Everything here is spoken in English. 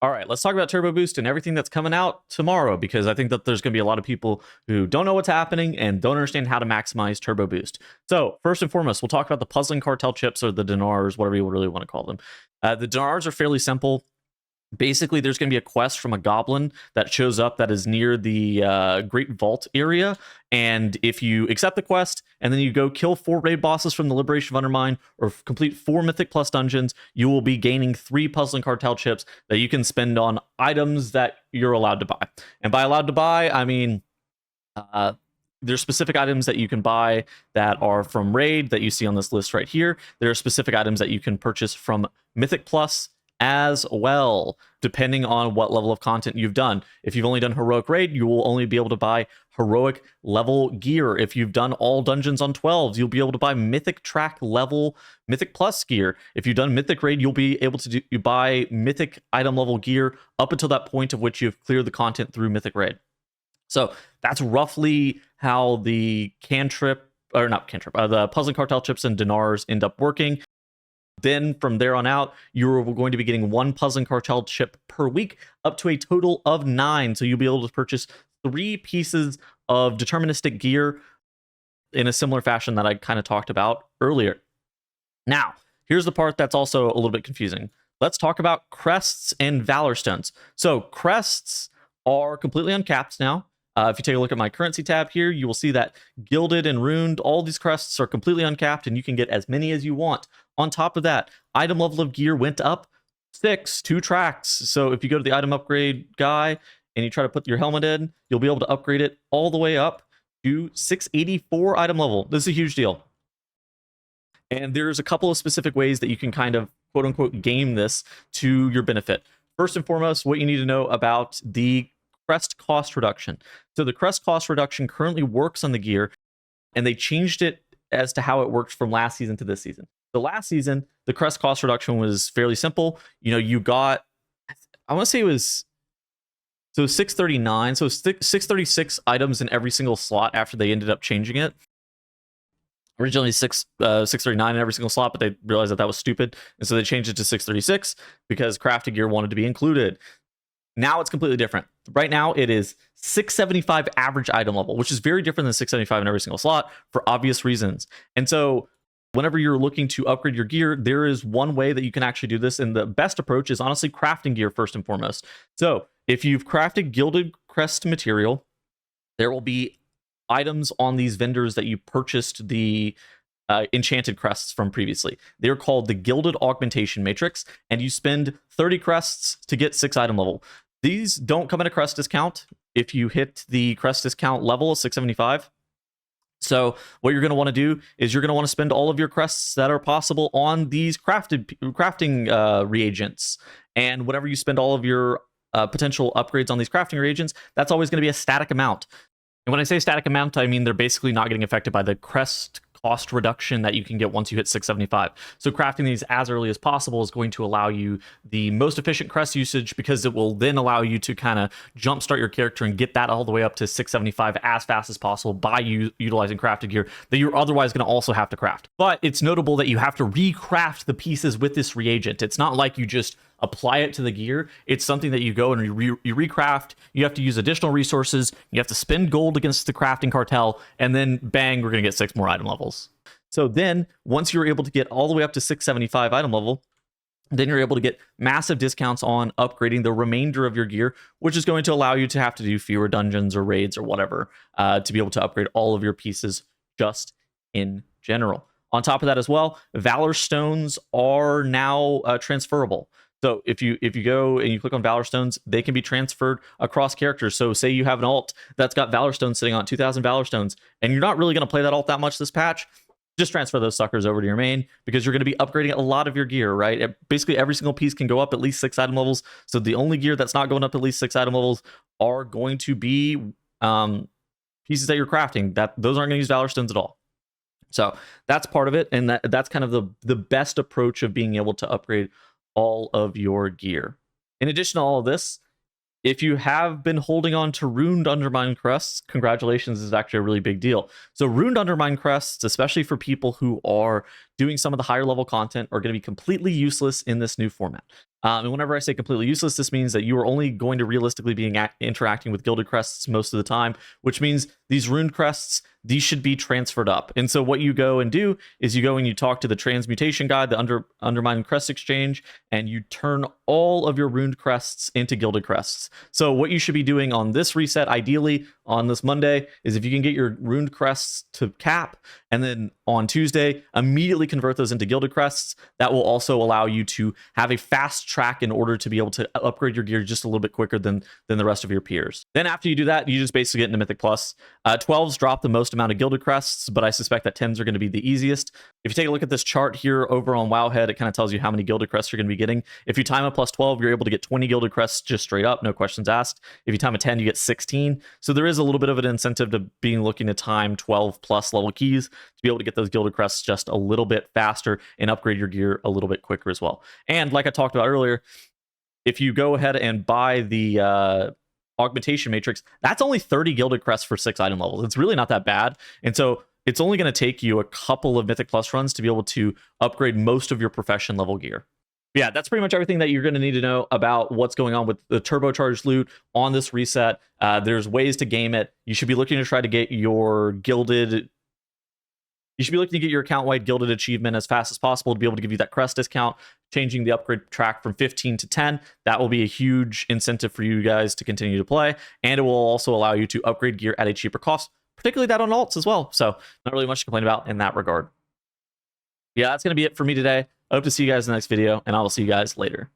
All right, let's talk about Turbo Boost and everything that's coming out tomorrow, because I think that there's going to be a lot of people who don't know what's happening and don't understand how to maximize Turbo Boost. So first and foremost, we'll talk about the puzzling cartel chips, or the dinars, whatever you really want to call them. The dinars are fairly simple. Basically, there's going to be a quest from a goblin that shows up that is near the Great Vault area. And if you accept the quest and then you go kill 4 raid bosses from the Liberation of Undermine or complete 4 Mythic Plus dungeons, you will be gaining 3 puzzling cartel chips that you can spend on items that you're allowed to buy. And by allowed to buy, I mean there's specific items that you can buy that are from raid that you see on this list right here. There are specific items that you can purchase from Mythic Plus as well, depending on what level of content you've done. If you've only done heroic raid, you will only be able to buy heroic level gear. If you've done all dungeons on 12s, you'll be able to buy mythic track level mythic plus gear. If you've done mythic raid, you'll be able to buy mythic item level gear up until that point of which you've cleared the content through mythic raid. So that's roughly how the the puzzling cartel chips and dinars end up working. Then from there on out, you're going to be getting 1 puzzling cartel chip per week, up to a total of 9. So you'll be able to purchase 3 pieces of deterministic gear in a similar fashion that I kind of talked about earlier. Now, here's the part that's also a little bit confusing. Let's talk about crests and Valorstones. So crests are completely uncapped now. If you take a look at my currency tab here, you will see that gilded and runed, all these crests are completely uncapped and you can get as many as you want. On top of that, item level of gear went up 2 tracks. So if you go to the item upgrade guy and you try to put your helmet in, you'll be able to upgrade it all the way up to 684 item level. This is a huge deal. And there's a couple of specific ways that you can kind of quote unquote game this to your benefit. First and foremost, what you need to know about the Crest cost reduction. So the Crest cost reduction currently works on the gear, and they changed it as to how it worked from last season to this season. The last season, the Crest cost reduction was fairly simple. You know, you got, I want to say it was, so 639, so 636 items in every single slot after they ended up changing it. Originally 639 in every single slot, but they realized that that was stupid, and so they changed it to 636 because crafting gear wanted to be included. Now it's completely different. Right now it is 675 average item level, which is very different than 675 in every single slot for obvious reasons. And so whenever you're looking to upgrade your gear, there is one way that you can actually do this, and the best approach is honestly crafting gear first and foremost. So if you've crafted gilded crest material, there will be items on these vendors that you purchased the enchanted crests from previously. They're called the Gilded Augmentation Matrix, and you spend 30 crests to get 6 item level. These don't come at a crest discount if you hit the crest discount level of 675. So what you're going to want to do is you're going to want to spend all of your crests that are possible on these crafting reagents. And whenever you spend all of your potential upgrades on these crafting reagents, that's always going to be a static amount. And when I say static amount, I mean they're basically not getting affected by the crest cost reduction that you can get once you hit 675. So crafting these as early as possible is going to allow you the most efficient crest usage, because it will then allow you to kind of jumpstart your character and get that all the way up to 675 as fast as possible by utilizing crafted gear that you're otherwise going to also have to craft. But it's notable that you have to recraft the pieces with this reagent. It's not like you just apply it to the gear. It's something that you go and you recraft. You have to use additional resources. You have to spend gold against the crafting cartel, and then bang, we're going to get 6 more item levels. So then once you're able to get all the way up to 675 item level, then you're able to get massive discounts on upgrading the remainder of your gear, which is going to allow you to have to do fewer dungeons or raids or whatever to be able to upgrade all of your pieces just in general. On top of that as well, Valorstones are now transferable. So if you go and you click on Valorstones, they can be transferred across characters. So say you have an alt that's got Valorstone sitting on 2,000 Valorstones, and you're not really going to play that alt that much this patch, just transfer those suckers over to your main, because you're going to be upgrading a lot of your gear, right? Basically, every single piece can go up at least 6 item levels. So the only gear that's not going up at least 6 item levels are going to be pieces that you're crafting. Those aren't going to use Valorstones at all. So that's part of it, and that's kind of the best approach of being able to upgrade all of your gear. In addition to all of this, if you have been holding on to Runed Undermine Crests, congratulations, this is actually a really big deal. So Runed Undermine Crests, especially for people who are doing some of the higher level content, are going to be completely useless in this new format. And whenever I say completely useless, this means that you are only going to realistically be interacting with gilded crests most of the time, which means these runed crests, these should be transferred up. And so what you go and do is you go and you talk to the transmutation guide, the undermined crest exchange, and you turn all of your runed crests into gilded crests. So what you should be doing on this reset, ideally on this Monday, is if you can get your runed crests to cap, and then on Tuesday, immediately convert those into gilded crests, that will also allow you to have a fast track in order to be able to upgrade your gear just a little bit quicker than the rest of your peers. Then after you do that, you just basically get into Mythic Plus. 12s drop the most amount of gilded crests, but I suspect that 10s are going to be the easiest. If you take a look at this chart here over on Wowhead, it kind of tells you how many gilded crests you're going to be getting. If you time a plus 12, you're able to get 20 gilded crests just straight up, no questions asked. If you time a 10, you get 16. So there is a little bit of an incentive to being looking to time 12 plus level keys to be able to get those gilded crests just a little bit faster and upgrade your gear a little bit quicker as well. And like I talked about earlier, if you go ahead and buy the augmentation matrix, that's only 30 gilded crests for 6 item levels. It's really not that bad. And so it's only going to take you a couple of Mythic Plus runs to be able to upgrade most of your profession level gear. Yeah, that's pretty much everything that you're going to need to know about what's going on with the turbocharged loot on this reset. There's ways to game it. You should be looking to try to get your gilded... You should be looking to get your account-wide gilded achievement as fast as possible to be able to give you that crest discount, changing the upgrade track from 15 to 10. That will be a huge incentive for you guys to continue to play, and it will also allow you to upgrade gear at a cheaper cost, particularly that on alts as well. So not really much to complain about in that regard. Yeah, that's going to be it for me today. I hope to see you guys in the next video, and I will see you guys later.